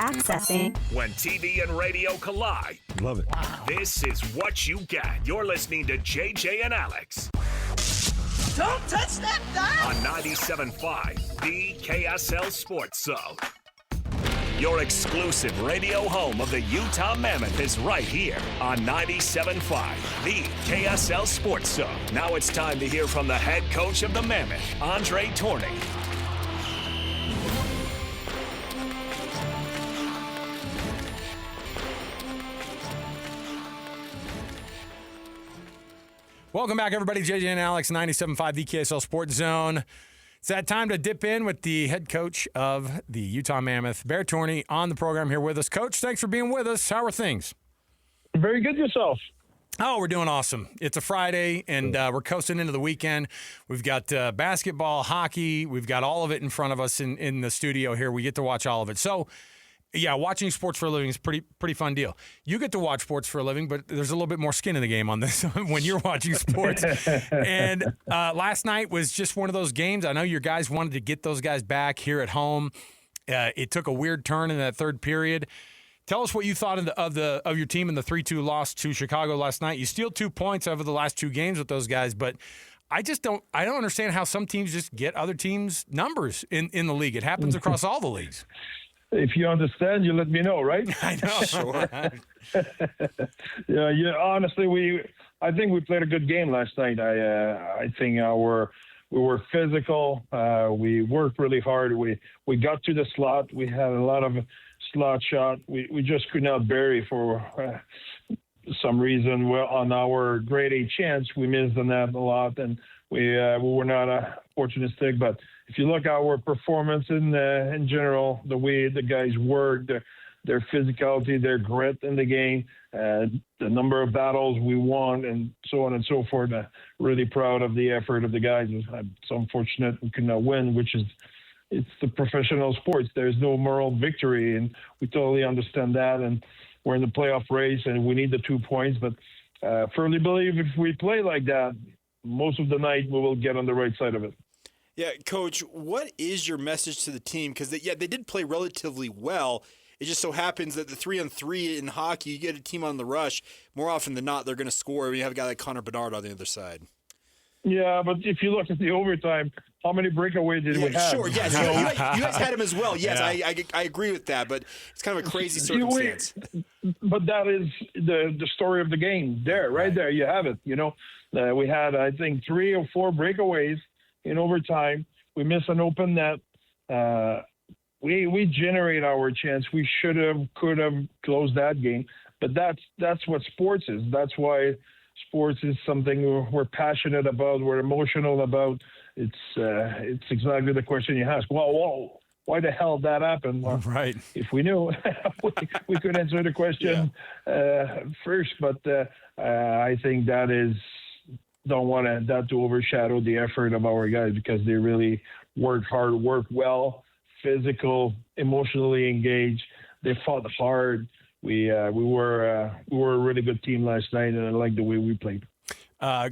Accessing. When TV and radio collide. Love it. Wow. This is what you get. You're listening to JJ and Alex. Don't touch that dial. On 97.5, the KSL Sports Zone. Your exclusive radio home of the Utah Mammoth is right here on 97.5, the KSL Sports Zone. Now it's time to hear from the head coach of the Mammoth, André Tourigny. Welcome back, everybody. JJ and Alex, 97.5, the KSL Sports Zone. It's that time to dip in with the head coach of the Utah Mammoth, André Tourigny, on the program here with us. Coach, thanks for being with us. How are things? Very good yourself. Oh, we're doing awesome. It's a Friday, and we're coasting into the weekend. We've got basketball, hockey. We've got all of it in front of us in the studio here. We get to watch all of it. So, yeah, watching sports for a living is pretty fun deal. You get to watch sports for a living, but there's a little bit more skin in the game on this when you're watching sports. And last night was just one of those games. I know your guys wanted to get those guys back here at home. It took a weird turn in that third period. Tell us what you thought of your team in the 3-2 loss to Chicago last night. You steal 2 points over the last 2 games with those guys, but I don't understand how some teams just get other teams' numbers in the league. It happens across all the leagues. If you understand, you let me know, right? I know. Sure. Yeah. Honestly, I think we played a good game last night. I think we were physical. We worked really hard. We got to the slot. We had a lot of slot shot. We just could not bury for some reason. Well, on our grade A chance, we missed on that a lot, and we were not opportunistic. But if you look at our performance in general, the way the guys work, their physicality, their grit in the game, the number of battles we won, and so on and so forth, really proud of the effort of the guys. It's unfortunate we could not win, it's the professional sports. There's no moral victory, and we totally understand that. And we're in the playoff race, and we need the 2 points. But firmly believe if we play like that, most of the night we will get on the right side of it. Yeah, Coach, what is your message to the team? Because, they did play relatively well. It just so happens that the 3-on-3 in hockey, you get a team on the rush, more often than not, they're going to score when you have a guy like Connor Bedard on the other side. Yeah, but if you look at the overtime, how many breakaways did we have? Sure, yes. You guys had him as well. Yes, yeah. I agree with that, but it's kind of a crazy circumstance. But that is the story of the game there, right there. You have it. We had, I think, 3 or 4 breakaways in overtime. We missed an open net. We generate our chance. We could have closed that game. But that's what sports is. That's why sports is something we're passionate about. We're emotional about. It's exactly the question you ask. Well, why the hell that happened? Well, right. If we knew, we could answer the question first. But I think don't want that to overshadow the effort of our guys, because they really work hard, work well, physical, emotionally engaged. They fought hard. We were a really good team last night, and I like the way we played.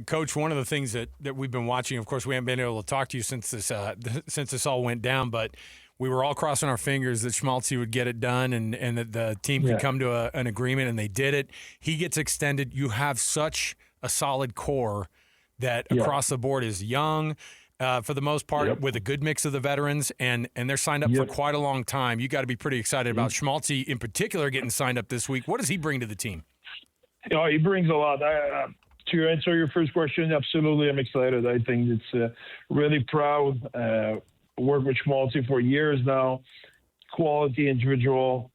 Coach, one of the things that we've been watching, of course, we haven't been able to talk to you since this all went down, but we were all crossing our fingers that Schmaltzy would get it done and that the team could come to an agreement, and they did it. He gets extended. You have such a solid core that across the board is young, for the most part, with a good mix of the veterans, and they're signed up for quite a long time. You got to be pretty excited about Schmaltzy in particular getting signed up this week. What does he bring to the team? He brings a lot. To answer your first question, absolutely, I'm excited. I think it's really proud. Worked with Schmaltzy for years now. Quality individual,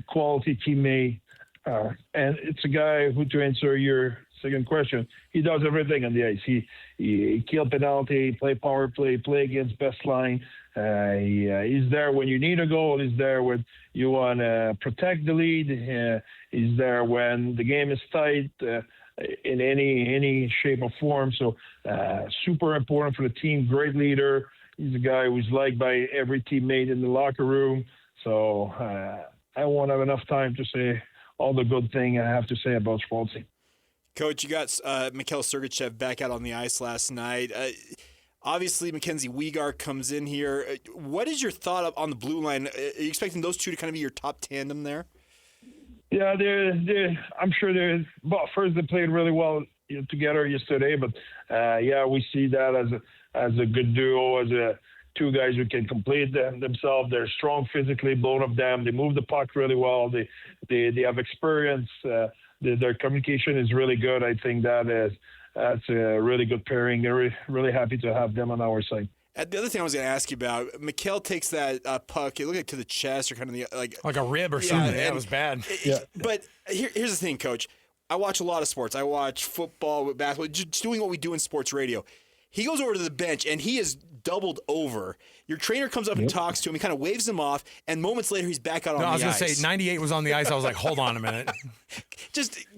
quality teammate, and it's a guy who, to answer your second question, he does everything on the ice. He kill penalty, play power play against best line. He's there when you need a goal. He's there when you want to protect the lead. He's there when the game is tight in any shape or form. So super important for the team. Great leader. He's a guy who's liked by every teammate in the locker room. So I won't have enough time to say all the good thing I have to say about Schmaltzy. Coach, you got Mikhail Sergachev back out on the ice last night. Obviously, Mackenzie Weegar comes in here. What is your thought on the blue line? Are you expecting those two to kind of be your top tandem there? Yeah, I'm sure they're. Well, first they played really well together yesterday, but we see that as a good duo, as two guys who can complete themselves. They're strong physically, both of them. They move the puck really well. They have experience. Their communication is really good. I think that's a really good pairing. They're really happy to have them on our side. The other thing I was going to ask you about, Mikhail takes that puck, it looked like to the chest or kind of the like a rib or something. Yeah, it was bad. But here's the thing, Coach. I watch a lot of sports. I watch football, basketball, just doing what we do in sports radio. He goes over to the bench, and he is doubled over. Your trainer comes up and talks to him. He kind of waves him off, and moments later, he's back out on the ice. I was going to say, 98 was on the ice. I was like, hold on a minute.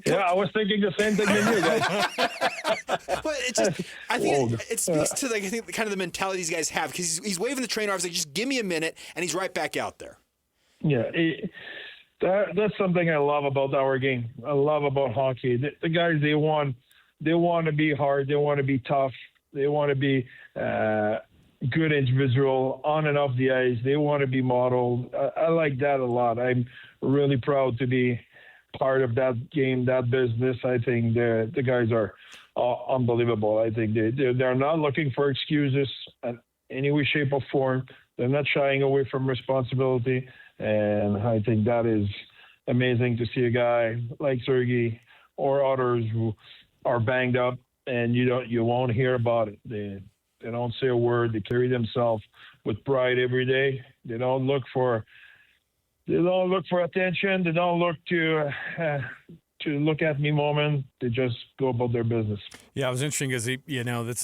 I was thinking the same thing than you guys. But I think it speaks to kind of the mentality these guys have, because he's waving the trainer off. He's like, just give me a minute, and he's right back out there. Yeah, that's something I love about our game. I love about hockey. The guys, they want to be hard. They want to be tough. They want to be good individual on and off the ice. They want to be modeled. I like that a lot. I'm really proud to be part of that game, that business. I think the guys are unbelievable. I think they're not looking for excuses in any way, shape, or form. They're not shying away from responsibility. And I think that is amazing to see a guy like Sergei or others who are banged up, and you won't hear about it. They don't say a word. They carry themselves with pride every day. They don't look for attention. They don't look to look at me moment. They just go about their business. Yeah, it was interesting because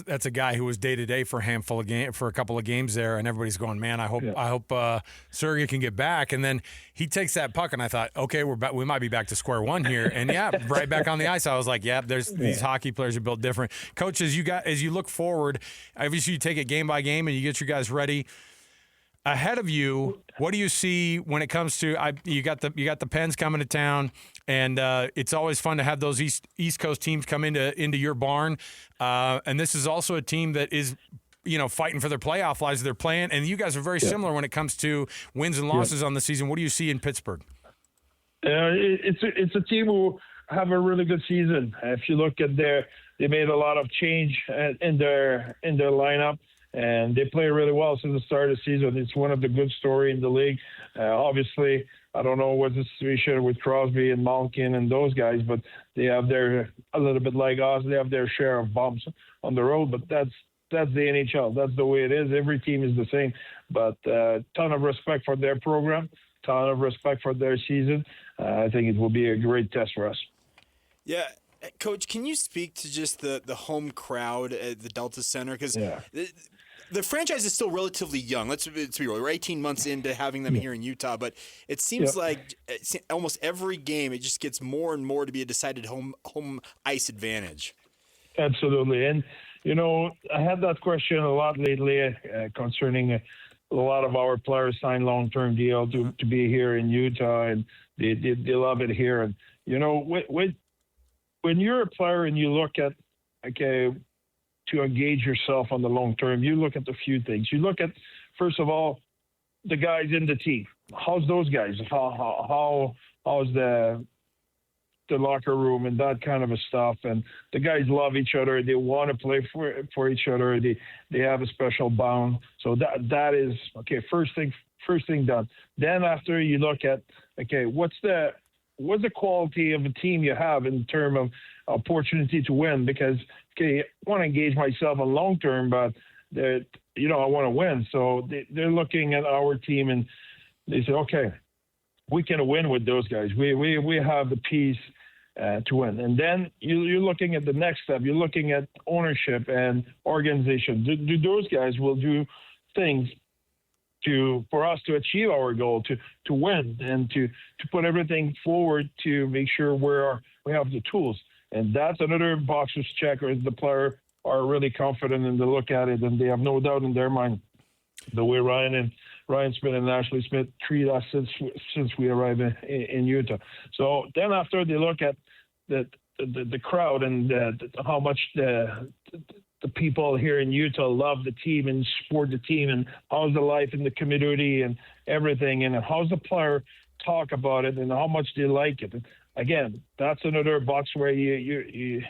that's a guy who was day to day for a couple of games there, and everybody's going, man, I hope Sergei can get back. And then he takes that puck, and I thought, okay, we might be back to square one here. And right back on the ice. I was like, these hockey players are built different. Coach, as you look forward, obviously you take it game by game and you get your guys ready. Ahead of you, what do you see when it comes to you got the Pens coming to town, and it's always fun to have those East Coast teams come into your barn, and this is also a team that is fighting for their playoff lives. They're playing, and you guys are very similar when it comes to wins and losses on the season. What do you see in Pittsburgh? It's a team who have a really good season. If you look at they made a lot of change in their lineup. And they play really well since the start of the season. It's one of the good stories in the league. Obviously, I don't know what the situation with Crosby and Malkin and those guys, but they have a little bit like us, they have their share of bumps on the road. But that's the NHL. That's the way it is. Every team is the same. But ton of respect for their program, ton of respect for their season. I think it will be a great test for us. Yeah. Coach, can you speak to just the home crowd at the Delta Center? Because the franchise is still relatively young. Let's be real. We're 18 months into having them here in Utah, but it seems like almost every game it just gets more and more to be a decided home ice advantage. Absolutely. And, I had that question a lot lately concerning a lot of our players signed long-term deal to be here in Utah, and they love it here. And, when you're a player and you look at, to engage yourself on the long term, you look at a few things. You look at, first of all, the guys in the team. How's those guys? How's the locker room and that kind of a stuff? And the guys love each other. They want to play for each other. They have a special bond. So that is first thing done. Then after you look at what's the quality of a team you have in terms of opportunity to win? Because I want to engage myself on long term, but I want to win. So they're looking at our team and they say, okay, we can win with those guys. We have the piece to win. And then you're looking at the next step. You're looking at ownership and organization. Do those guys will do things for us to achieve our goal, to win, and to put everything forward to make sure we have the tools. And that's another box to check, or the player are really confident and they look at it and they have no doubt in their mind the way Ryan Smith and Ashley Smith treat us since we arrived in Utah. So then after they look at the crowd and how much the the people here in Utah love the team and support the team, and how's the life in the community and everything, and how's the player talk about it and how much they like it. And again, that's another box where you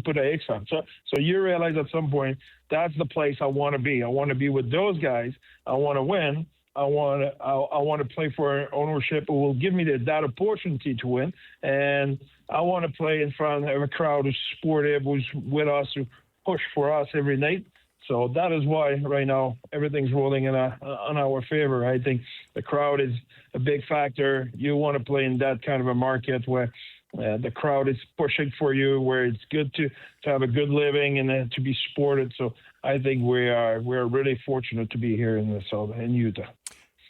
put an X on. So you realize at some point that's the place I want to be. I want to be with those guys. I want to win. I want to play for ownership who will give me that opportunity to win, and I want to play in front of a crowd who's supportive, who's with us, who push for us every night. So that is why right now everything's rolling in on our favor. I think the crowd is a big factor. You want to play in that kind of a market where the crowd is pushing for you, where it's good to have a good living and to be supported. So I think we're really fortunate to be here in Utah.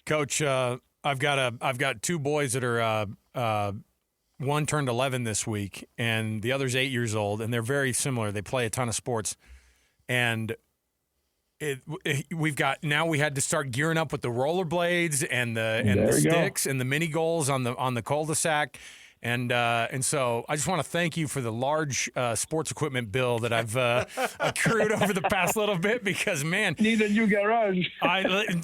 Coach, I've got two boys that are one turned 11 this week, and the other's 8 years old, and they're very similar. They play a ton of sports, and we had to start gearing up with the rollerblades and the sticks and the mini goals on the cul-de-sac. And so I just want to thank you for the large sports equipment bill that I've accrued over the past little bit, because, man. Need a new garage.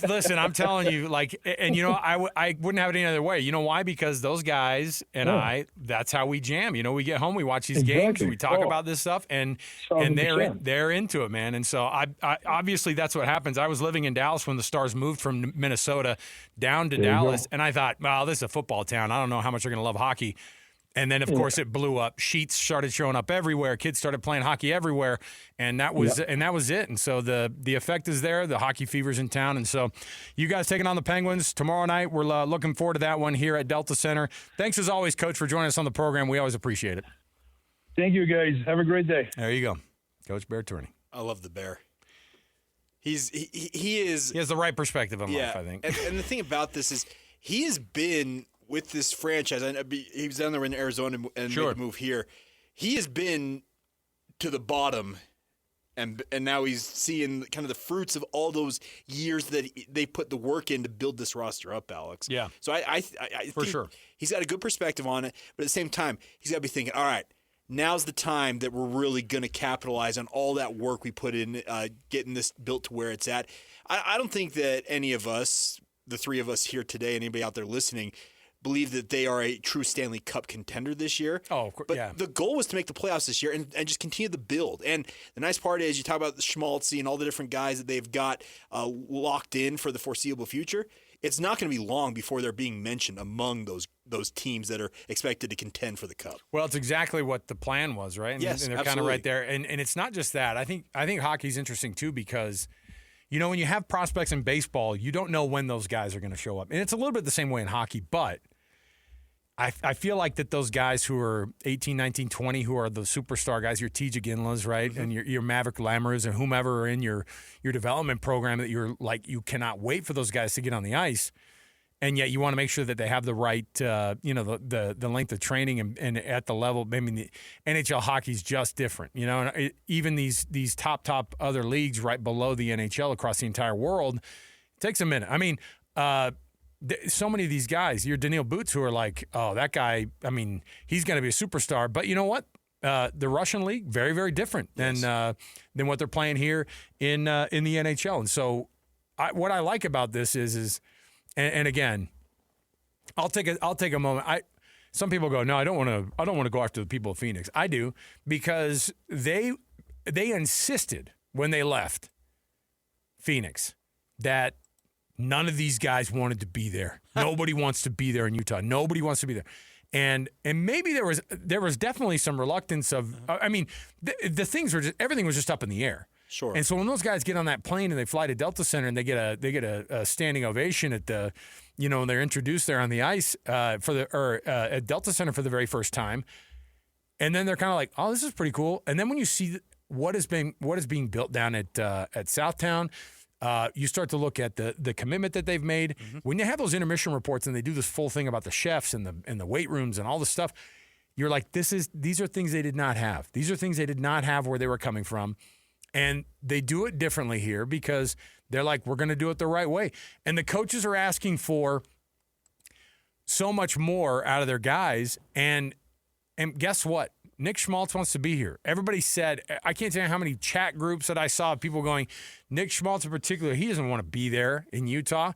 Listen, I'm telling you, I wouldn't have it any other way. You know why? Because those guys and that's how we jam. We get home, we watch these games, we talk about this stuff, and they're into it, man. And so I obviously that's what happens. I was living in Dallas when the Stars moved from Minnesota down to Dallas, and I thought, well, this is a football town. I don't know how much they're going to love hockey. And then, of course, it blew up. Sheets started showing up everywhere. Kids started playing hockey everywhere, and that was it. And so the effect is there. The hockey fever's in town. And so you guys taking on the Penguins tomorrow night. We're looking forward to that one here at Delta Center. Thanks, as always, Coach, for joining us on the program. We always appreciate it. Thank you, guys. Have a great day. There you go. Coach Bear Tourigny. I love the Bear. He has the right perspective on life, I think. And the thing about this is he has been – with this franchise, he was down there in Arizona and made the move here. He has been to the bottom, and now he's seeing kind of the fruits of all those years that they put the work in to build this roster up, Alex. Yeah. So I think he's got a good perspective on it, but at the same time, he's got to be thinking, all right, now's the time that we're really going to capitalize on all that work we put in getting this built to where it's at. I don't think that any of us, the three of us here today, anybody out there listening, believe that they are a true Stanley Cup contender this year. Oh, of course, but the goal was to make the playoffs this year and just continue the build. And the nice part is you talk about the Schmaltzy and all the different guys that they've got locked in for the foreseeable future. It's not going to be long before they're being mentioned among those teams that are expected to contend for the Cup. Well, it's exactly what the plan was, right? And, yes, and they're absolutely. kind of right there. And it's not just that. I think hockey's interesting too, because when you have prospects in baseball, you don't know when those guys are going to show up. And it's a little bit the same way in hockey, but I feel like that those guys who are 18, 19, 20, who are the superstar guys, your T.J. Ginlas, right, and your Maverick Lammers and whomever are in your development program, that you're like, you cannot wait for those guys to get on the ice, and yet you want to make sure that they have the right, the length of training and at the level. I mean, the NHL hockey is just different, and even these top other leagues right below the NHL across the entire world, it takes a minute. I mean, so many of these guys, your Daniil Boots, who are like, oh, that guy, I mean, he's going to be a superstar. But you know what? The Russian league, very, very different than what they're playing here in the NHL. And so what I like about this is and again, I'll take a moment. Some people go, no, I don't want to go after the people of Phoenix. I do, because they insisted when they left Phoenix that none of these guys wanted to be there. Nobody wants to be there in Utah. Nobody wants to be there. And maybe there was definitely some reluctance of, I mean, the things were just, everything was just up in the air. Sure. And so when those guys get on that plane and they fly to Delta Center and they get a standing ovation at the, when they're introduced there on the ice at Delta Center for the very first time, and then they're kind of like, oh, this is pretty cool. And then when you see what is being built down at Southtown, you start to look at the commitment that they've made. Mm-hmm. When you have those intermission reports and they do this full thing about the chefs and the weight rooms and all this stuff, you're like, these are things they did not have. These are things they did not have where they were coming from. And they do it differently here because they're like, we're going to do it the right way. And the coaches are asking for so much more out of their guys. And guess what? Nick Schmaltz wants to be here. Everybody said, I can't tell you how many chat groups that I saw of people going, Nick Schmaltz in particular, he doesn't want to be there in Utah.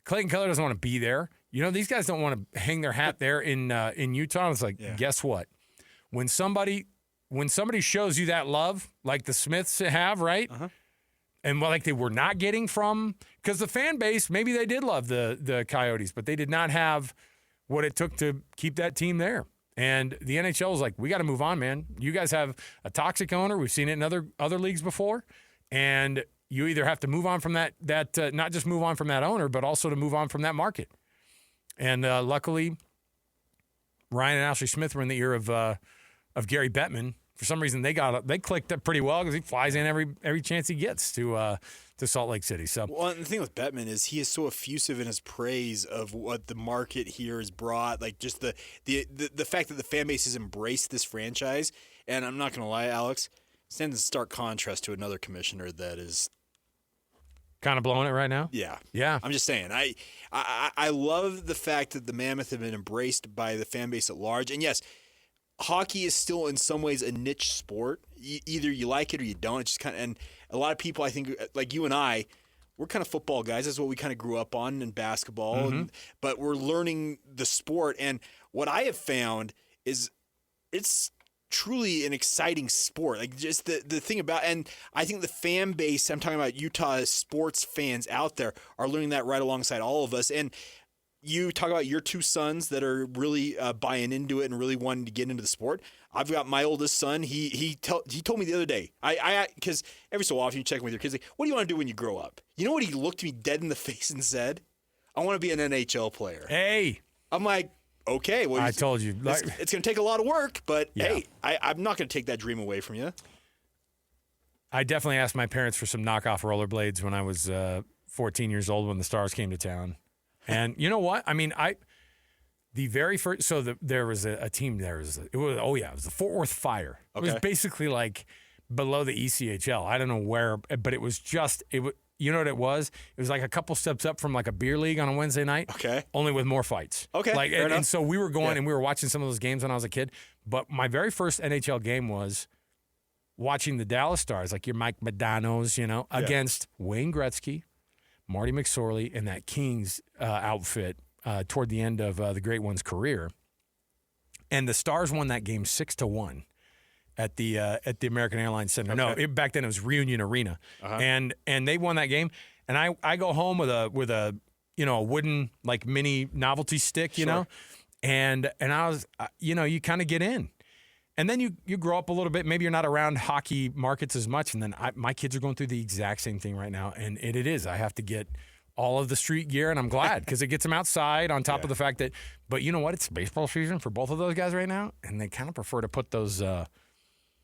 Clayton Keller doesn't want to be there. You know, these guys don't want to hang their hat there in Utah. It's like, guess what? When somebody shows you that love, like the Smiths have, right? And like they were not getting from, because the fan base, maybe they did love the Coyotes, but they did not have what it took to keep that team there. And the NHL was like, we got to move on, man. You guys have a toxic owner. We've seen it in other leagues before. And you either have to move on from that not just move on from that owner, but also to move on from that market. And luckily, Ryan and Ashley Smith were in the ear of Gary Bettman. For some reason, they clicked up pretty well because he flies in every chance he gets to Salt Lake City. So, well, and the thing with Bettman is he is so effusive in his praise of what the market here has brought, like just the fact that the fan base has embraced this franchise. And I'm not going to lie, Alex, stands in stark contrast to another commissioner that is kind of blowing it right now. Yeah. I'm just saying, I love the fact that the Mammoth have been embraced by the fan base at large. And yes, hockey is still in some ways a niche sport. Either you like it or you don't. It's just kind of, and a lot of people, I think, like you and I, we're kind of football guys. That's what we kind of grew up on, and basketball. But we're learning the sport. And what I have found is it's truly an exciting sport. Like just the thing about, and I think the fan base, I'm talking about Utah sports fans out there, are learning that right alongside all of us. And you talk about your two sons that are really buying into it and really wanting to get into the sport. I've got my oldest son. He told me the other day, because every so often you check in with your kids, like, what do you want to do when you grow up? You know what he looked me dead in the face and said? I want to be an NHL player. Hey. I'm like, okay. Well, I told you. It's going to take a lot of work, but hey, I'm not going to take that dream away from you. I definitely asked my parents for some knockoff rollerblades when I was 14 years old when the Stars came to town. And you know what? I mean, the very first, so there was a team there. It was the Fort Worth Fire. Okay. It was basically like below the ECHL. I don't know where, but it was just, you know what it was? It was like a couple steps up from like a beer league on a Wednesday night. Okay. Only with more fights. Okay. Like, and so we were going and we were watching some of those games when I was a kid. But my very first NHL game was watching the Dallas Stars, like your Mike Modanos, against Wayne Gretzky, Marty McSorley, and that Kings outfit toward the end of the Great One's career. And the Stars won that game 6-1 at the American Airlines Center. Okay. No, back then it was Reunion Arena. And they won that game. And I go home with a wooden like mini novelty stick, you know, and I was you kind of get in. And then you grow up a little bit. Maybe you're not around hockey markets as much. And then my kids are going through the exact same thing right now. And it is. I have to get all of the street gear, and I'm glad because it gets them outside on top of the fact that – but you know what? It's baseball season for both of those guys right now, and they kind of prefer to put those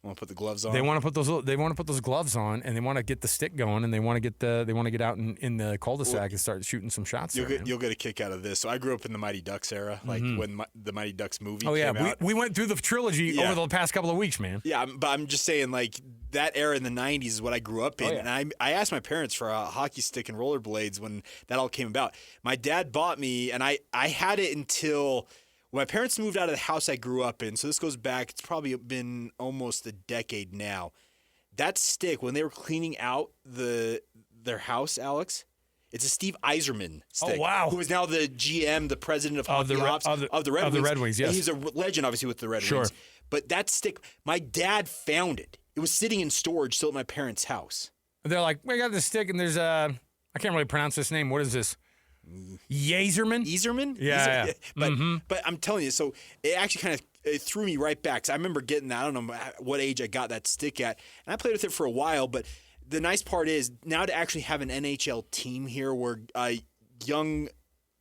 want to put the gloves on. They want to put those gloves on, and they want to get the stick going, and they want to get out in the cul-de-sac and start shooting some shots. You'll get a kick out of this. So I grew up in the Mighty Ducks era, like when the Mighty Ducks movie came out. We went through the trilogy over the past couple of weeks, man. Yeah, but I'm just saying, like that era in the '90s is what I grew up in, and I asked my parents for a hockey stick and rollerblades when that all came about. My dad bought me, and I had it until. When my parents moved out of the house I grew up in, so this goes back, it's probably been almost a decade now. That stick, when they were cleaning out their house, Alex, it's a Steve Yzerman stick. Oh, wow. Who is now the GM, the president of hockey ops of the Red Wings. The Red Wings, yes. And he's a legend, obviously, with the Red Wings. But that stick, my dad found it. It was sitting in storage still at my parents' house. They're like, we got this stick, and there's I can't really pronounce this name. What is this? Yzerman? Yeah. But I'm telling you, so it actually kind of threw me right back. So I remember getting that. I don't know what age I got that stick at. And I played with it for a while. But the nice part is now to actually have an NHL team here where young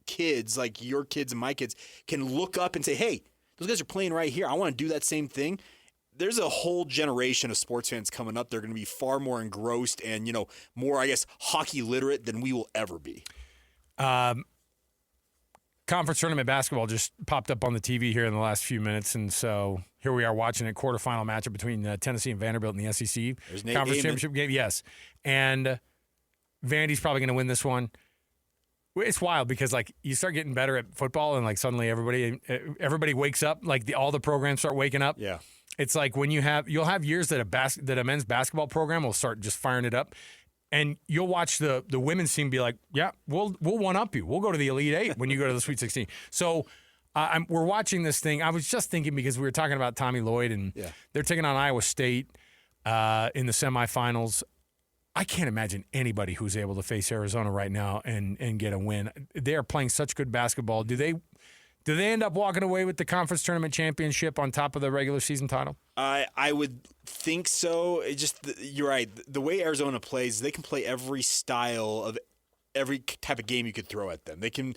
kids, like your kids and my kids, can look up and say, hey, those guys are playing right here. I want to do that same thing. There's a whole generation of sports fans coming up. They're going to be far more engrossed and, more, I guess, hockey literate than we will ever be. Conference tournament basketball just popped up on the TV here in the last few minutes, and so here we are watching a quarterfinal matchup between Tennessee and Vanderbilt in the SEC Conference Championship game. Yes, and Vandy's probably going to win this one. It's wild because like you start getting better at football, and like suddenly everybody wakes up, like all the programs start waking up. Yeah. It's like when you'll have years that a men's basketball program will start just firing it up, and you'll watch the women's team be like, yeah, we'll one up you. We'll go to the Elite Eight when you go to the Sweet 16. So we're watching this thing. I was just thinking because we were talking about Tommy Lloyd and they're taking on Iowa State in the semifinals. I can't imagine anybody who's able to face Arizona right now and get a win. They are playing such good basketball. Do they end up walking away with the conference tournament championship on top of the regular season title? I would think so. You're right. The way Arizona plays, they can play every style of every type of game you could throw at them. They can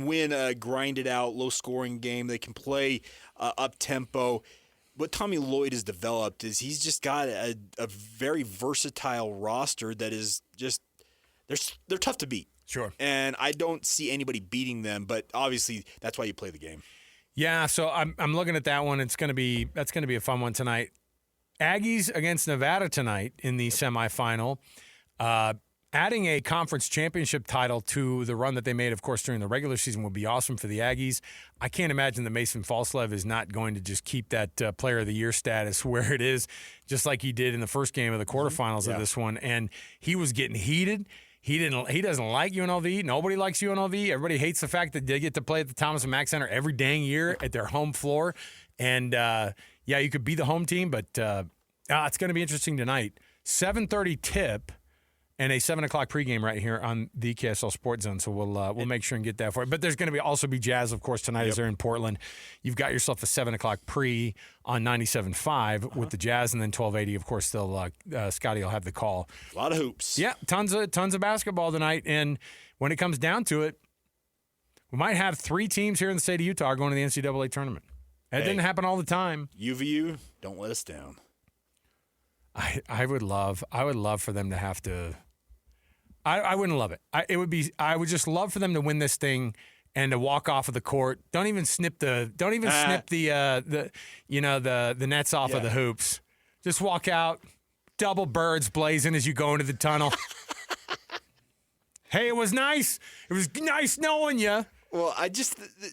win a grinded out, low scoring game. They can play up tempo. What Tommy Lloyd has developed is he's just got a very versatile roster that is just they're tough to beat. Sure. And I don't see anybody beating them, but obviously that's why you play the game. Yeah, so I'm looking at that one. That's going to be a fun one tonight. Aggies against Nevada tonight in the semifinal. Adding a conference championship title to the run that they made, of course, during the regular season would be awesome for the Aggies. I can't imagine that Mason Falslev is not going to just keep that Player of the Year status where it is, just like he did in the first game of the quarterfinals of this one. And he was getting heated. He doesn't like UNLV. Nobody likes UNLV. Everybody hates the fact that they get to play at the Thomas and Mack Center every dang year at their home floor. And, you could be the home team, but it's going to be interesting tonight. 7:30 tip. And a 7 o'clock pregame right here on the KSL Sports Zone, so we'll make sure and get that for you. But there's going to also be Jazz, of course, tonight as they're in Portland. You've got yourself a 7 o'clock pre on 97.5 with the Jazz, and then 1280, of course, Scotty will have the call. A lot of hoops. Yeah, tons of basketball tonight. And when it comes down to it, we might have 3 teams here in the state of Utah going to the NCAA tournament. That didn't happen all the time. UVU, don't let us down. I would love for them to have to. I wouldn't love it. I would just love for them to win this thing and to walk off of the court. Don't even snip the nets off of the hoops. Just walk out, double birds blazing as you go into the tunnel. Hey, it was nice. It was nice knowing you. Well,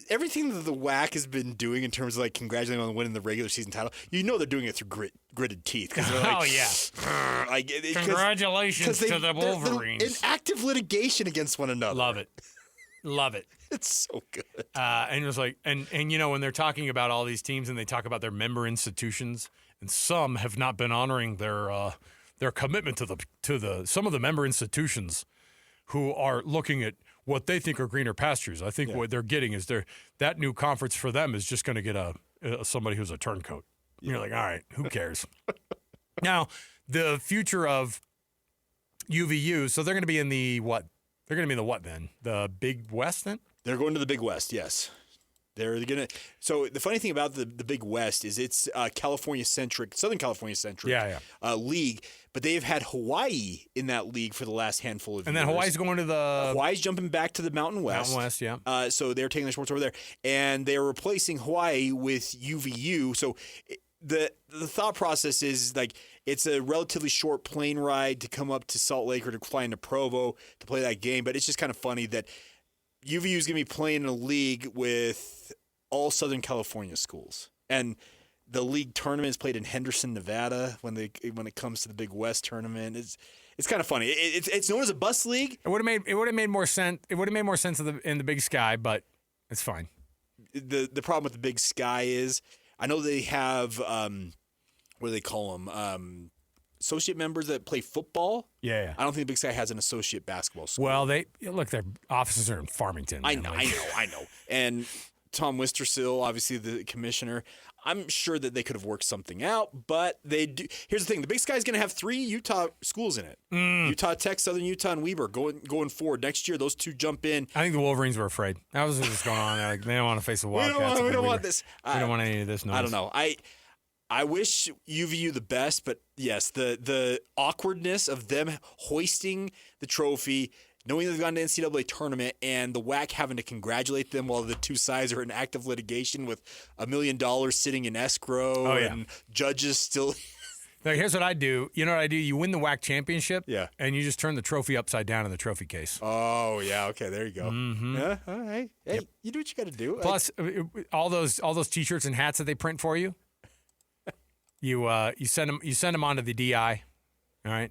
everything that the WAC has been doing in terms of like congratulating on winning the regular season title, they're doing it through gritted teeth. Congratulations to the Wolverines. They're in active litigation against one another. Love it. It's so good. And it was like, and when they're talking about all these teams and they talk about their member institutions, and some have not been honoring their commitment to some of the member institutions who are looking at what they think are greener pastures. I think what they're getting is that new conference for them is just going to get somebody who's a turncoat. Yeah. You're like, all right, who cares? Now, the future of UVU, so they're going to be in the what? They're going to be in the what then? The Big West then? They're going to the Big West, yes. They're going to. So the funny thing about the Big West is it's Southern California-centric league, but they've had Hawaii in that league for the last handful of years. And then Hawaii's going to Hawaii's jumping back to the Mountain West. Mountain West, yeah. So they're taking their sports over there, and they're replacing Hawaii with UVU. So the thought process is like it's a relatively short plane ride to come up to Salt Lake or to fly into Provo to play that game, but it's just kind of funny that UVU is going to be playing in a league with all Southern California schools, and the league tournament is played in Henderson, Nevada. When it comes to the Big West tournament, it's kind of funny. It's known as a bus league. It would have made more sense. It would have made more sense in the Big Sky, but it's fine. The problem with the Big Sky is I know they have what do they call them? Associate members that play football. Yeah. I don't think the Big Sky has an associate basketball school. Well, their offices are in Farmington. I know. And Tom Wistersill, obviously the commissioner, I'm sure that they could have worked something out, but they do. Here's the thing: the Big Sky is going to have 3 Utah schools in it: Utah Tech, Southern Utah, and Weber. Going forward next year, those 2 jump in. I think the Wolverines were afraid. That was what's going on. They don't want to face the Wildcats. We don't want this. We don't want any of this noise. I don't know. I wish UVU the best, but yes, the awkwardness of them hoisting the trophy, knowing they've gone to NCAA tournament, and the WAC having to congratulate them while the two sides are in active litigation with $1 million sitting in escrow and judges still. Now, here's what I do. You know what I do? You win the WAC championship, and you just turn the trophy upside down in the trophy case. Oh yeah, okay, there you go. Mm-hmm. Yeah, all right. Hey, you do what you got to do. Plus, all those T-shirts and hats that they print for you. You send them on to the DI. All right.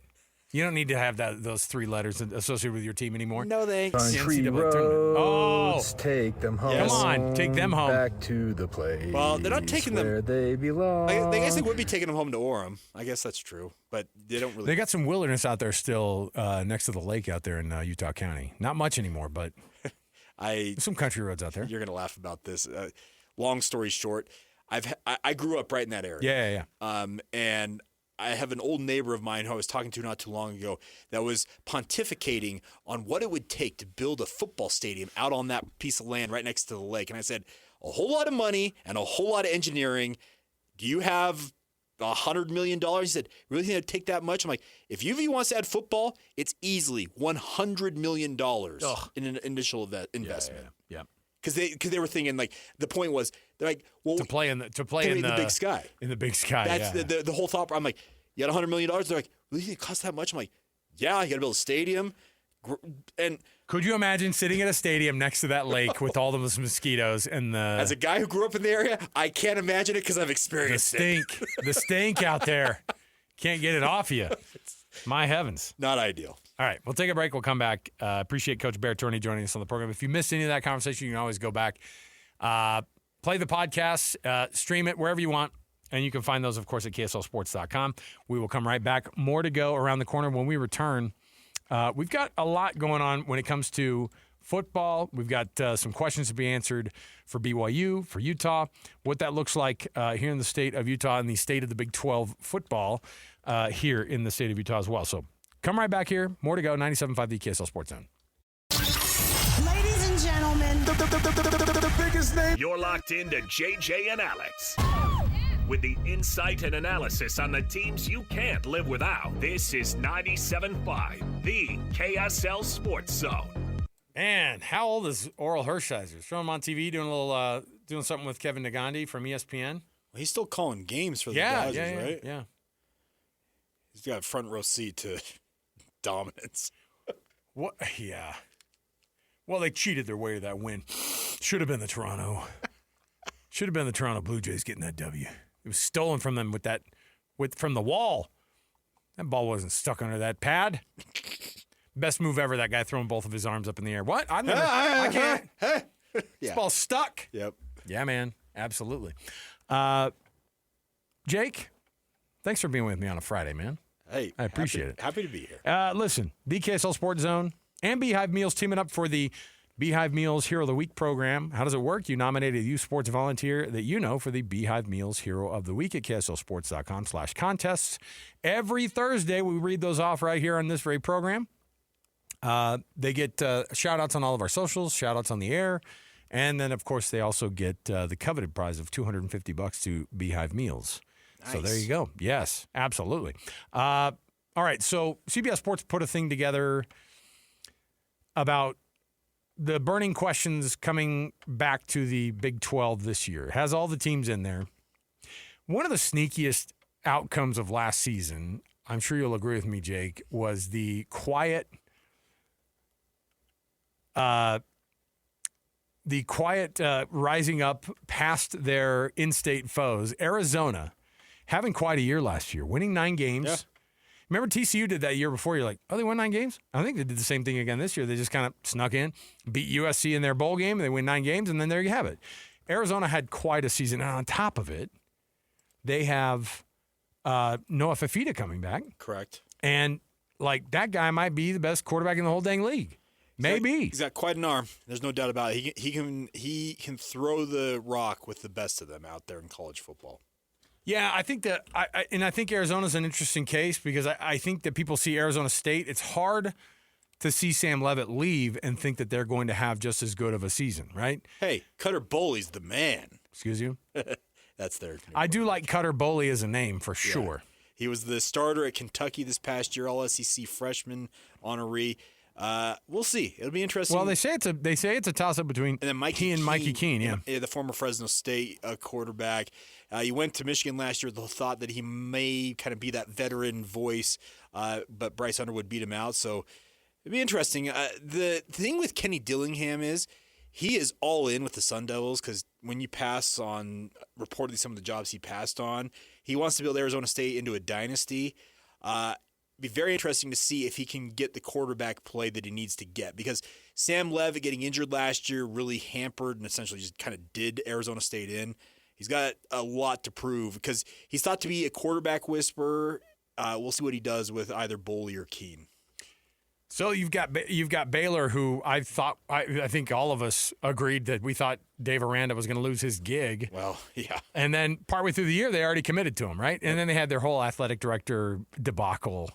You don't need to have those 3 letters associated with your team anymore. No thanks. Country roads, take them home. Come on, take them home. Back to the place. Well, they're not taking them where they belong. I guess they would be taking them home to Orem. I guess that's true, but they don't really. They got some wilderness out there still next to the lake out there in Utah County. Not much anymore, but there's some country roads out there. You're gonna laugh about this. Long story short, I grew up right in that area. Yeah. And I have an old neighbor of mine who I was talking to not too long ago that was pontificating on what it would take to build a football stadium out on that piece of land right next to the lake. And I said, a whole lot of money and a whole lot of engineering. Do you have $100 million? He said, really think it'd take that much? I'm like, if UV wants to add football, it's easily $100 million in an initial investment. Yeah. Because they were thinking, like, the point was, they're like, well, To play in the big sky. In the big sky. That's the whole thought. I'm like, you got $100 million? They're like, really think it costs that much? I'm like, yeah, you got to build a stadium. And could you imagine sitting at a stadium next to that lake with all those mosquitoes and as a guy who grew up in the area, I can't imagine it because I've experienced the stink out there? Can't get it off you. My heavens. Not ideal. All right, we'll take a break. We'll come back. Appreciate Coach Bear Tourigny joining us on the program. If you missed any of that conversation, you can always go back. Play the podcast, stream it wherever you want, and you can find those, of course, at KSLSports.com. We will come right back. More to go around the corner when we return. We've got a lot going on when it comes to football. We've got some questions to be answered for BYU, for Utah, what that looks like here in the state of Utah and the state of the Big 12 football here in the state of Utah as well. So come right back here. More to go. 97.5 the KSL Sports Zone. Ladies and gentlemen, the biggest name. You're locked into JJ and Alex. With the insight and analysis on the teams you can't live without. This is 97.5, the KSL Sports Zone. Man, how old is Oral Hershiser? Show him on TV doing a little, doing something with Kevin Nagandi from ESPN. Well, he's still calling games for the Dodgers, right? Yeah. He's got a front row seat to dominance. What? Yeah. Well, they cheated their way to that win. Should have been the Toronto Blue Jays getting that W. It was stolen from them from the wall. That ball wasn't stuck under that pad. Best move ever, that guy throwing both of his arms up in the air. What? I can't. This ball's stuck. Yep. Yeah, man. Absolutely. Jake, thanks for being with me on a Friday, man. Hey, I appreciate it. Happy to be here. Listen, the KSL Sports Zone and Beehive Meals teaming up for the Beehive Meals Hero of the Week program. How does it work? You nominate a youth sports volunteer that you know for the Beehive Meals Hero of the Week at KSLSports.com/contests. Every Thursday, we read those off right here on this very program. They get shout-outs on all of our socials, shout-outs on the air, and then, of course, they also get the coveted prize of $250 to Beehive Meals. Nice. So there you go. Yes, absolutely. All right, so CBS Sports put a thing together about the burning questions coming back to the Big 12 this year. It has all the teams in there. One of the sneakiest outcomes of last season, I'm sure you'll agree with me, Jake, was the quiet rising up past their in-state foes. Arizona having quite a year last year, winning 9 games. Yeah. Remember TCU did that year before? You're like, oh, they won 9 games? I think they did the same thing again this year. They just kind of snuck in, beat USC in their bowl game, and they win 9 games, and then there you have it. Arizona had quite a season. And on top of it, they have Noah Fifita coming back. Correct. And, like, that guy might be the best quarterback in the whole dang league. Maybe. He's got quite an arm. There's no doubt about it. He can throw the rock with the best of them out there in college football. Yeah, I think that I think Arizona's an interesting case because I think that people see Arizona State. It's hard to see Sam Leavitt leave and think that they're going to have just as good of a season, right? Hey, Cutter Boley's the man. Excuse you? That's their name. I do like Cutter Boley as a name for sure. He was the starter at Kentucky this past year, all-SEC freshman honoree. We'll see. It'll be interesting. Well, they say it's a toss-up between he and Mikey Keene, yeah. The former Fresno State quarterback. He went to Michigan last year with the thought that he may kind of be that veteran voice, but Bryce Underwood beat him out. So it'll be interesting. The thing with Kenny Dillingham is he is all in with the Sun Devils because when you pass on reportedly some of the jobs he passed on, he wants to build Arizona State into a dynasty. Be very interesting to see if he can get the quarterback play that he needs to get because Sam Levitt getting injured last year really hampered and essentially just kind of did Arizona State in. He's got a lot to prove because he's thought to be a quarterback whisperer. We'll see what he does with either Boley or Keene. So you've got Baylor, who I think all of us agreed that we thought Dave Aranda was going to lose his gig. Well, yeah. And then partway through the year, they already committed to him, right? And then they had their whole athletic director debacle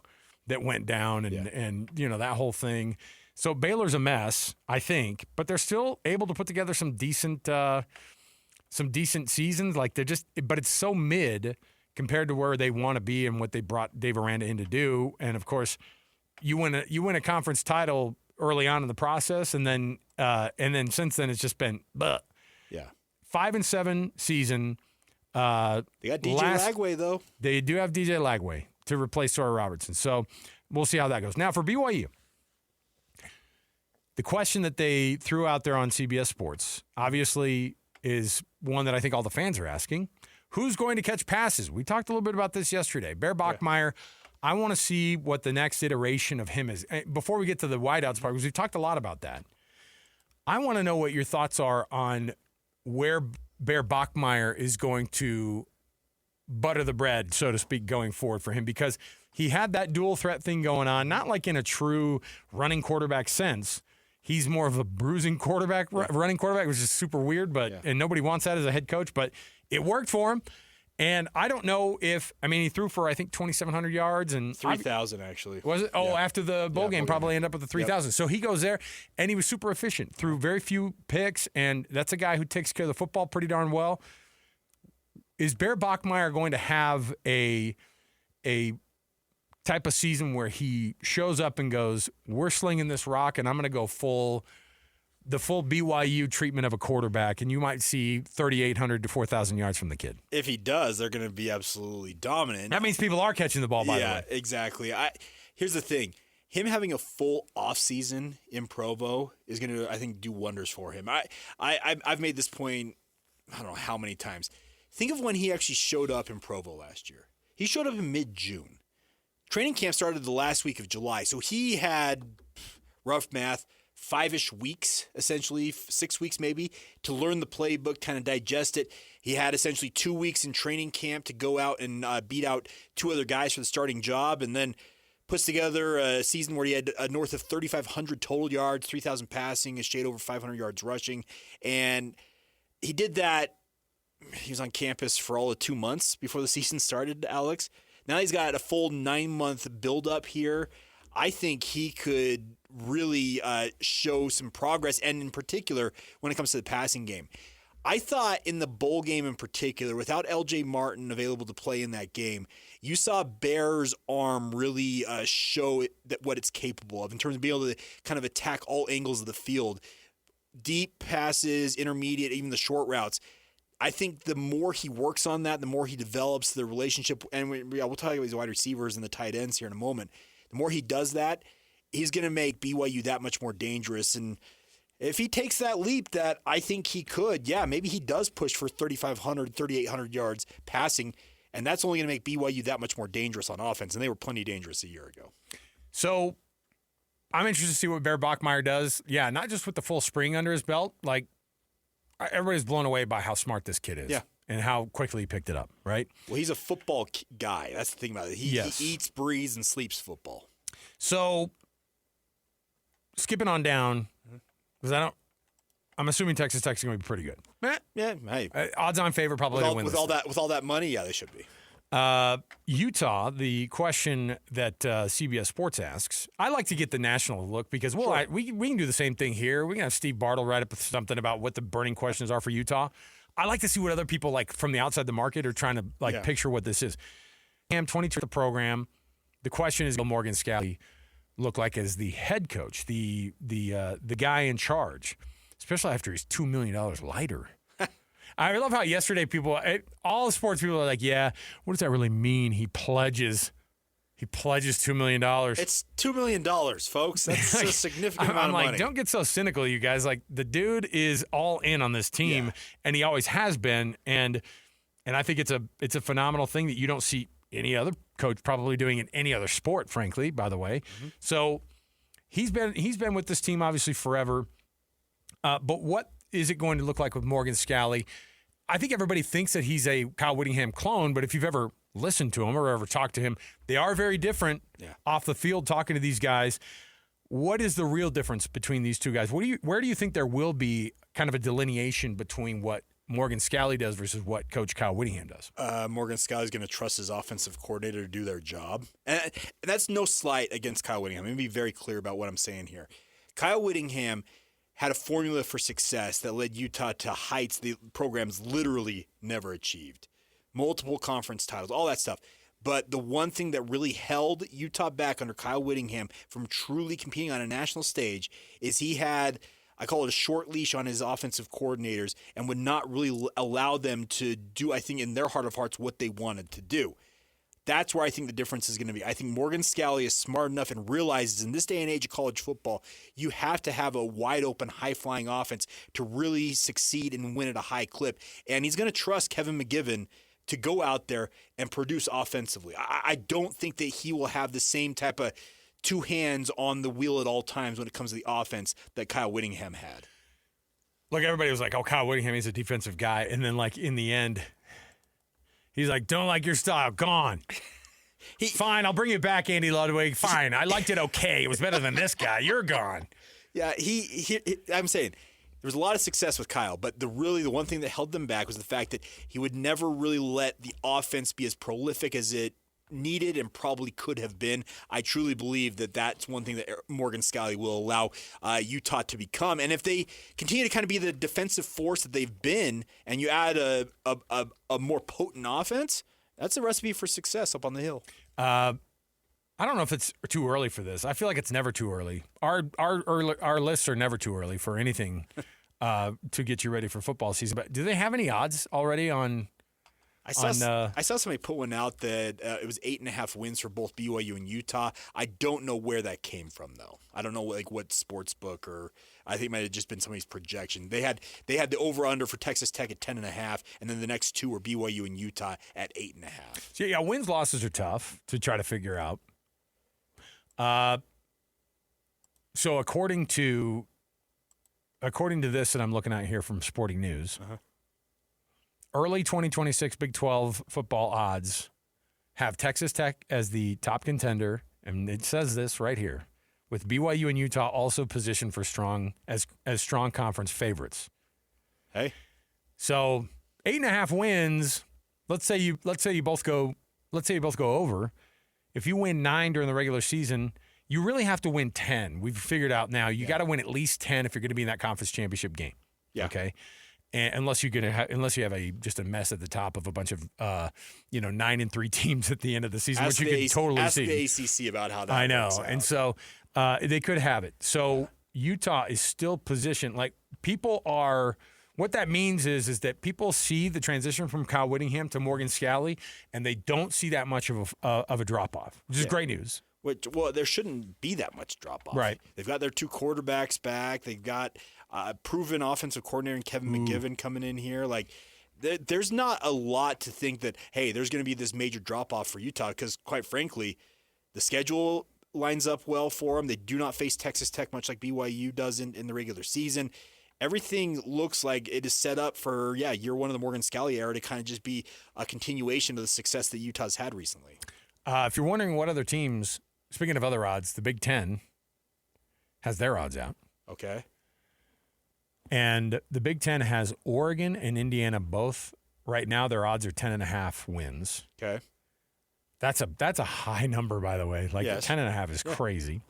that went down and that whole thing. So Baylor's a mess, I think, but they're still able to put together some decent seasons. Like but it's so mid compared to where they want to be and what they brought Dave Aranda in to do. And of course, you win a conference title early on in the process, and then since then it's just been 5-7 season. They got DJ Lagway though. They do have DJ Lagway to replace Sawyer Robertson. So we'll see how that goes. Now for BYU, the question that they threw out there on CBS Sports obviously is one that I think all the fans are asking. Who's going to catch passes? We talked a little bit about this yesterday. Bear Bachmeier. I want to see what the next iteration of him is. Before we get to the wideouts part, because we've talked a lot about that, I want to know what your thoughts are on where Bear Bachmeier is going to butter the bread, so to speak, going forward for him, because he had that dual threat thing going on, not like in a true running quarterback sense. He's more of a bruising quarterback, running quarterback, which is super weird, and nobody wants that as a head coach, but it worked for him. And I don't know he threw for, I think, 2,700 yards. And 3,000, actually. Was it? Oh, after the bowl game, probably ended up with the 3,000. Yep. So he goes there, and he was super efficient, threw very few picks, and that's a guy who takes care of the football pretty darn well. Is Bear Bachmeier going to have a type of season where he shows up and goes, we're slinging this rock, and I'm going to go the full BYU treatment of a quarterback, and you might see 3,800 to 4,000 yards from the kid? If he does, they're going to be absolutely dominant. That means people are catching the ball, by the way. Yeah, exactly. Here's the thing. Him having a full offseason in Provo is going to, I think, do wonders for him. I've made this point, I don't know how many times. Think of when he actually showed up in Provo last year. He showed up in mid-June. Training camp started the last week of July, so he had, rough math, 5-ish weeks, essentially, 6 weeks maybe, to learn the playbook, kind of digest it. He had essentially 2 weeks in training camp to go out and beat out 2 other guys for the starting job, and then puts together a season where he had north of 3,500 total yards, 3,000 passing, a shade over 500 yards rushing. And he did that. He was on campus for all of 2 months before the season started, Alex. Now he's got a full 9-month build-up here. I think he could really show some progress, and in particular, when it comes to the passing game. I thought in the bowl game in particular, without L.J. Martin available to play in that game, you saw Bear's arm really show what it's capable of in terms of being able to kind of attack all angles of the field. Deep passes, intermediate, even the short routes. I think the more he works on that, the more he develops the relationship, and we'll talk about these wide receivers and the tight ends here in a moment. The more he does that, he's going to make BYU that much more dangerous. And if he takes that leap that I think he could, maybe he does push for 3,500, 3,800 yards passing, and that's only going to make BYU that much more dangerous on offense, and they were plenty dangerous a year ago. So I'm interested to see what Bear Bachmeier does. Yeah, not just with the full spring under his belt. Like, everybody's blown away by how smart this kid is and how quickly he picked it up, right? Well, he's a football guy. That's the thing about it. He eats, breathes, and sleeps football. So skipping on down, because I'm assuming Texas Tech is going to be pretty good. Yeah, hey. Odds-on favorite probably to win with this all that money, they should be. Utah, the question that CBS Sports asks, I like to get the national look because we can do the same thing here. We can have Steve Bartle write up something about what the burning questions are for Utah. I like to see what other people like from the outside the market are trying to picture what this is. I'm 22 the program. The question is, will Morgan Scalley look like as the head coach, the guy in charge, especially after he's $2 million lighter? I love how yesterday all sports people are like, what does that really mean? He pledges He pledges $2 million. It's $2 million, folks. That's a significant amount of money. I'm like, don't get so cynical, you guys. Like, the dude is all in on this team, and he always has been. And I think it's a phenomenal thing that you don't see any other coach probably doing in any other sport, frankly, by the way. Mm-hmm. So he's been with this team obviously forever. But what is it going to look like with Morgan Scalley? I think everybody thinks that he's a Kyle Whittingham clone, but if you've ever listened to him or ever talked to him, they are very different off the field talking to these guys. What is the real difference between these two guys? Where do you think there will be kind of a delineation between what Morgan Scalley does versus what Coach Kyle Whittingham does? Morgan Scalley's going to trust his offensive coordinator to do their job. And that's no slight against Kyle Whittingham. I'm going to be very clear about what I'm saying here. Kyle Whittingham had a formula for success that led Utah to heights the program's literally never achieved. Multiple conference titles, all that stuff. But the one thing that really held Utah back under Kyle Whittingham from truly competing on a national stage is he had, I call it a short leash on his offensive coordinators and would not really allow them to do, I think, in their heart of hearts, what they wanted to do. That's where I think the difference is going to be. I think Morgan Scalley is smart enough and realizes in this day and age of college football, you have to have a wide open, high-flying offense to really succeed and win at a high clip. And he's going to trust Kevin McGivern to go out there and produce offensively. I don't think that he will have the same type of two hands on the wheel at all times when it comes to the offense that Kyle Whittingham had. Look, everybody was like, oh, Kyle Whittingham, he's a defensive guy. And then, like, in the end, he's like, don't like your style, gone. Fine, I'll bring you back, Andy Ludwig. Fine, I liked it okay. It was better than this guy. You're gone. Yeah, I'm saying there was a lot of success with Kyle, but the one thing that held them back was the fact that he would never really let the offense be as prolific as it needed and probably could have been. I truly believe that that's one thing that Morgan Scalley will allow Utah to become. And if they continue to kind of be the defensive force that they've been, and you add a more potent offense, that's a recipe for success up on the hill. I don't know if it's too early for this. I feel like it's never too early. Our lists are never too early for anything to get you ready for football season. But do they have any odds already on? I saw somebody put one out that it was 8.5 wins for both BYU and Utah. I don't know where that came from though. I don't know what sports book, or I think it might have just been somebody's projection. They had the over under for Texas Tech at 10.5, and then the next two were BYU and Utah at 8.5. So yeah, wins losses are tough to try to figure out. So according to this that I'm looking at here from Sporting News, early 2026 Big 12 football odds have Texas Tech as the top contender, and it says this right here, with BYU and Utah also positioned for strong conference favorites. Hey, so 8.5 wins. Let's say you both go over. If you win 9 during the regular season, you really have to win 10. We've figured out now you got to win at least 10 if you're going to be in that conference championship game. Yeah. Okay. And unless you have just a mess at the top of a bunch of 9-3 teams at the end of the season, which you can totally see. Ask the ACC about how that. I know, works out. and so they could have it. So Utah is still positioned like people are. What that means is that people see the transition from Kyle Whittingham to Morgan Scalley, and they don't see that much of a drop off, which is great news. Well, there shouldn't be that much drop off. Right. They've got their two quarterbacks back. They've got proven offensive coordinator in Kevin McGivern coming in here. Like, there's not a lot to think that, hey, there's going to be this major drop off for Utah because, quite frankly, the schedule lines up well for them. They do not face Texas Tech much like BYU does in the regular season. Everything looks like it is set up for, year one of the Morgan Scalley era to kind of just be a continuation of the success that Utah's had recently. If you're wondering what other teams, speaking of other odds, the Big Ten has their odds out. Okay. And the Big Ten has Oregon and Indiana both. Right now, their odds are 10.5 wins. Okay. That's a high number, by the way. Like, yes. 10.5 is crazy.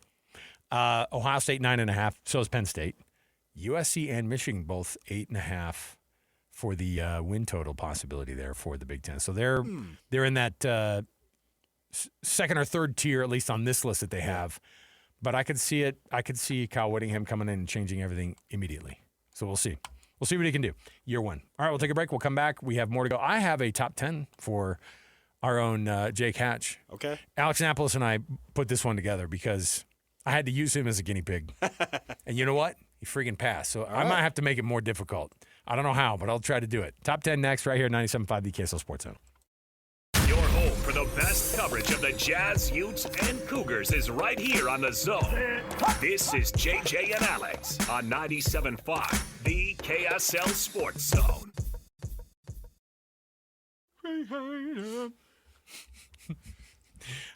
Ohio State, 9.5. So is Penn State. USC and Michigan both 8.5 for the win total possibility there for the Big Ten. So they're in that second or third tier, at least on this list that they have. But I could see it. I could see Kyle Whittingham coming in and changing everything immediately. So we'll see. We'll see what he can do. Year one. All right, we'll take a break. We'll come back. We have more to go. I have a top 10 for our own Jake Hatch. Okay. Alex Annapolis and I put this one together because I had to use him as a guinea pig. And you know what? He freaking passed. So I might have to make it more difficult. I don't know how, but I'll try to do it. Top 10 next, right here, 97.5 the KSL Sports Zone. Your home for the best coverage of the Jazz, Utes, and Cougars is right here on The Zone. This is JJ and Alex on 97.5, the KSL Sports Zone.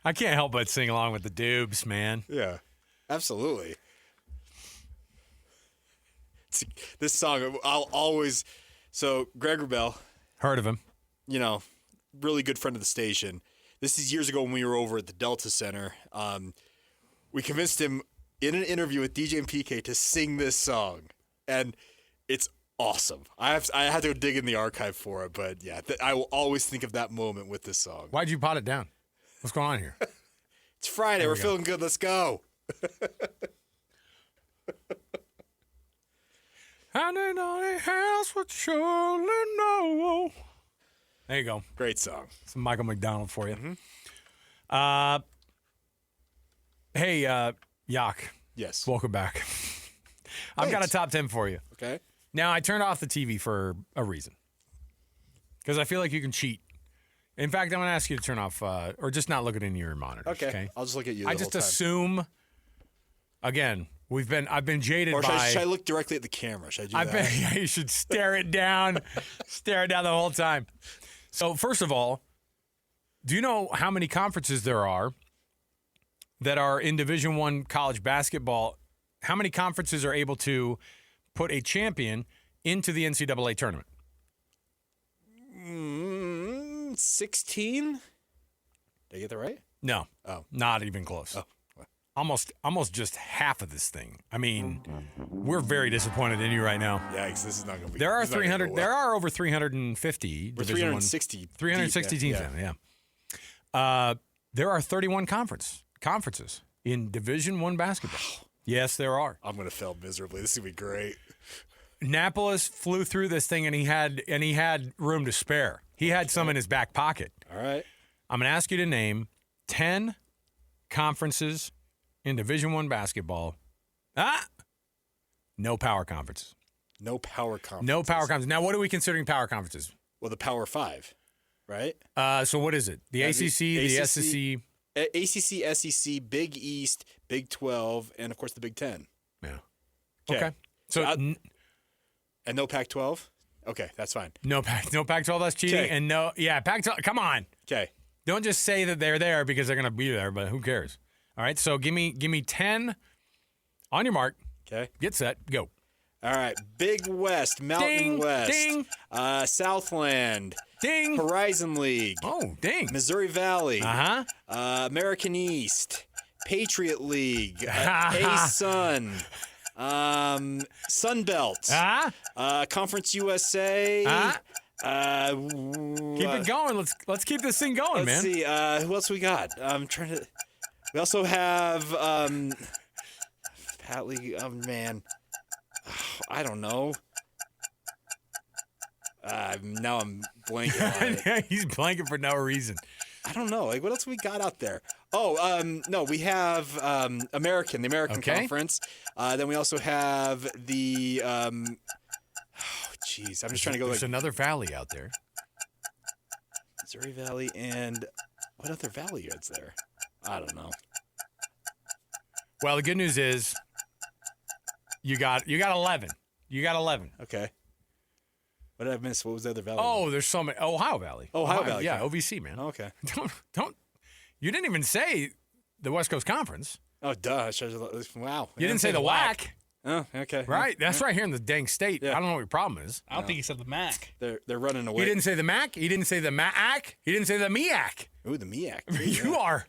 I can't help but sing along with the Dubes, man. Yeah, absolutely. This song, I'll always. So, Greg Wrubell, Heard of him. you know, really good friend of the station. This is years ago when we were over at the Delta Center. We convinced him in an interview with DJ and PK to sing this song, and it's awesome. I had to go dig in the archive for it, but yeah, I will always think of that moment with this song. Why'd you pot it down? What's going on here? It's Friday. We're feeling good. Let's go. And anybody else would surely know. There you go. Great song. Some Michael McDonald for you. Hey, Yak. Yes. Welcome back. I've got a top 10 for you. Okay. Now, I turned off the TV for a reason. Because I feel like you can cheat. In fact, I'm going to ask you to turn off, or just not look at any of your monitors. Okay. I'll just look at you. I just assume, again, I've been jaded or by. Should I look directly at the camera? Should I do that? Yeah, you should stare it down, stare it down the whole time. So, first of all, do you know how many conferences there are that are in Division I college basketball? How many conferences are able to put a champion into the NCAA tournament? 16? Did I get that right? No. Oh. Not even close. Oh. Almost just half of this thing. I mean, we're very disappointed in you right now. Yikes, this is not going to be. There are 300. There are over 350. We're 360. 360 teams. Yeah. There are 31 conferences in Division I basketball. Yes, there are. I'm going to fail miserably. This is going to be great. Annapolis flew through this thing, and he had room to spare. He had some in his back pocket. All right. I'm going to ask you to name 10 conferences in Division I basketball. No power conferences. No power conferences. No power conferences. Now, what are we considering power conferences? Well, the Power 5, right? So what is it? The ACC, the SEC. ACC, SEC, Big East, Big 12, and, of course, the Big 10. Yeah. Okay. So and no Pac-12? Okay, that's fine. no Pac-12, that's cheating. Okay. And Pac-12, come on. Okay. Don't just say that they're there because they're going to be there, but who cares? All right, so give me 10 on your mark. Okay. Get set, go. All right. Big West, Mountain Ding, West, ding. Southland, Ding. Horizon League, Oh, ding. Missouri Valley, Uh-huh. American East, Patriot League, A-Sun, Sun Belt, Conference USA. Keep it going. Let's keep this thing going, Let's man. see. Who else we got? I'm trying to. We also have Pat League. Oh man, I don't know. Now I'm blanking on it. He's blanking for no reason. I don't know. Like, what else we got out there? Oh, no, we have the American Conference. Then we also have the. Jeez, I'm just trying to go. There's like another valley out there. Missouri Valley and what other valley is there? I don't know. Well, the good news is you got 11. You got 11. Okay. What did I miss? What was the other valley? Oh, there's so many. Ohio Valley. Ohio Valley. Yeah, OVC, man. Okay. Don't. You didn't even say the West Coast Conference. Oh, duh. Wow. You didn't say the WAC. Oh, okay. Right? That's right here in the dang state. Yeah. I don't know what your problem is. I don't think he said the Mac. They're running away. He didn't say the MAC. He didn't say the MAC. He didn't say the MEAC. Ooh, the MEAC. You are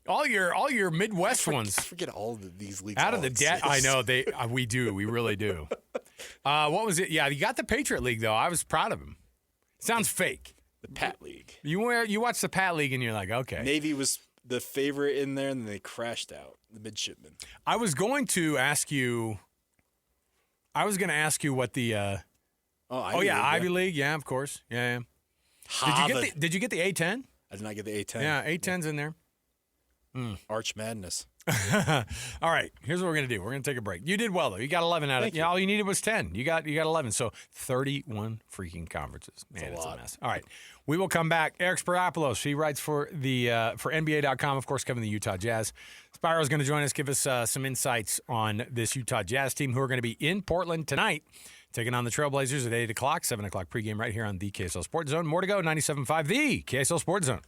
all your Midwest ones. I forget all of these leagues. Out of the debt, I know they. We do. We really do. What was it? Yeah, you got the Patriot League though. I was proud of him. Sounds fake. The Pat League. You watch the Pat League and you're like, okay. Navy was the favorite in there, and then they crashed out. The midshipmen. I was going to ask you what the. Ivy League, Ivy League. Yeah, of course. Yeah. Did you get the A10? I did not get the A10. Yeah, A10's in there. Arch Madness. All right, here's what we're going to do. We're going to take a break. You did well, though. You got 11 out of it. Yeah, all you needed was 10. You got 11. So 31 freaking conferences. Man, it's a mess. All right, we will come back. Eric Spyropoulos, he writes for for NBA.com, of course, covering the Utah Jazz. Spyro's going to join us, give us some insights on this Utah Jazz team who are going to be in Portland tonight, taking on the Trailblazers at 8 o'clock, 7 o'clock pregame right here on the KSL Sports Zone. More to go, 97.5, the KSL Sports Zone.